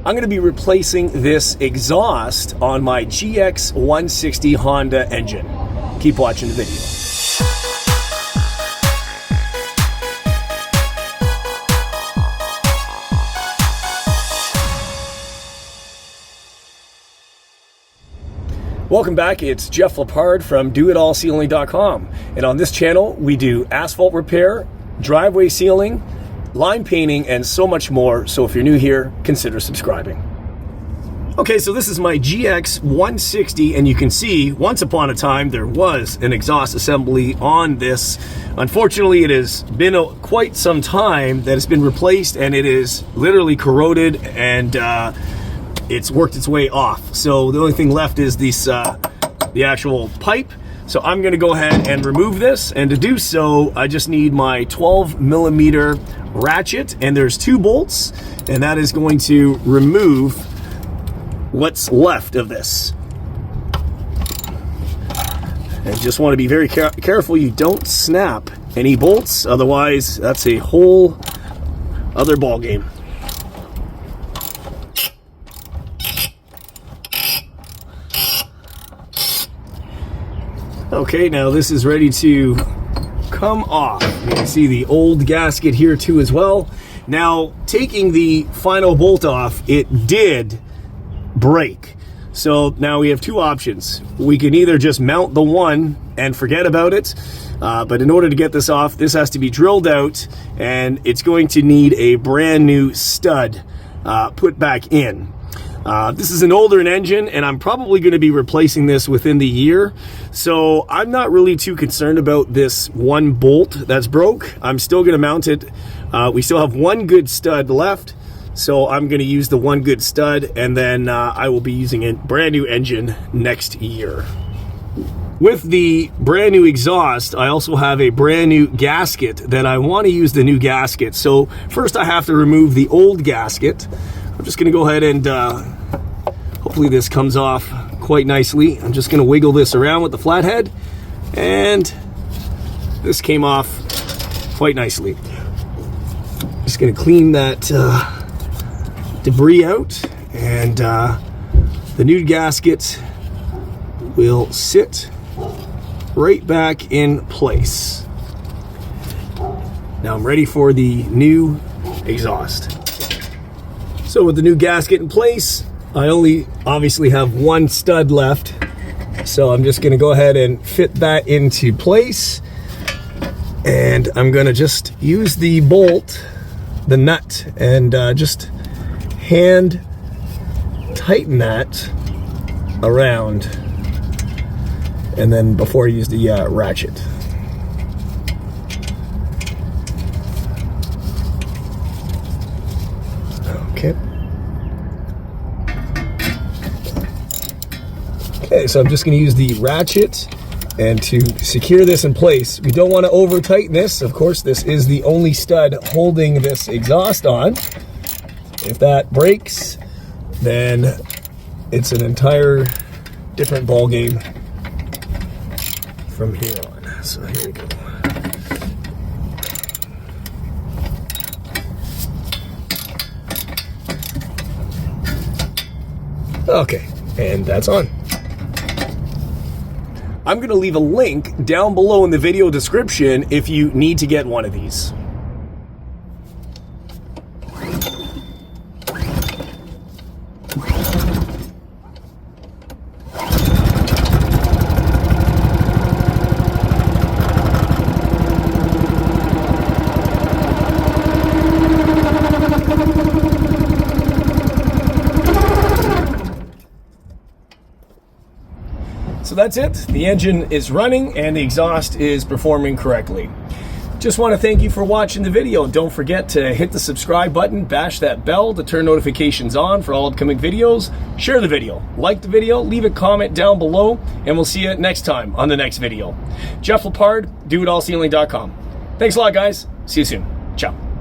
I'm going to be replacing this exhaust on my GX160 Honda engine. Keep watching the video. Welcome back, it's Jeff Lepard from DoItAllSealing.com, and on this channel we do asphalt repair, driveway sealing, line painting, and so much more. So if you're new here, consider subscribing. Okay, so this is my GX160, and you can see once upon a time there was an exhaust assembly on this. Unfortunately, it has been quite some time that it's been replaced, and it is literally corroded, and it's worked its way off. So the only thing left is this, the actual pipe. So I'm gonna go ahead and remove this, and to do so, I just need my 12mm ratchet, and there's 2 bolts, and that is going to remove what's left of this. And just want to be very careful you don't snap any bolts, otherwise that's a whole other ball game. Okay, now this is ready to come off. You can see the old gasket here too as well. Now, taking the final bolt off, it did break. So now we have 2 options. We can either just mount the one and forget about it, but in order to get this off, this has to be drilled out, and it's going to need a brand new stud put back in. This is an older engine, and I'm probably going to be replacing this within the year, so I'm not really too concerned about this one bolt that's broke. I'm still going to mount it. We still have 1 good stud left, so I'm going to use the 1 good stud, and then I will be using a brand new engine next year. With the brand new exhaust, I also have a brand new gasket that I want to use the new gasket. So first I have to remove the old gasket. I'm just going to go ahead and hopefully this comes off quite nicely. I'm just going to wiggle this around with the flathead, and this came off quite nicely. Just going to clean that debris out, and the new gasket will sit right back in place. Now I'm ready for the new exhaust. So with the new gasket in place, I only obviously have 1 stud left. So I'm just gonna go ahead and fit that into place. And I'm gonna just use the bolt, the nut, and just hand tighten that around. And then before I use the ratchet. Okay, so I'm just going to use the ratchet, and to secure this in place, we don't want to over tighten this. Of course, this is the only stud holding this exhaust on. If that breaks, then it's an entire different ball game from here on. So here we go. Okay, and that's on. I'm going to leave a link down below in the video description if you need to get one of these. So that's it. The engine is running and the exhaust is performing correctly. Just want to thank you for watching the video. Don't forget to hit the subscribe button, bash that bell to turn notifications on for all upcoming videos. Share the video, like the video, leave a comment down below, and we'll see you next time on the next video. Jeff Lepard, DoItAllSealing.com. Thanks a lot, guys. See you soon. Ciao.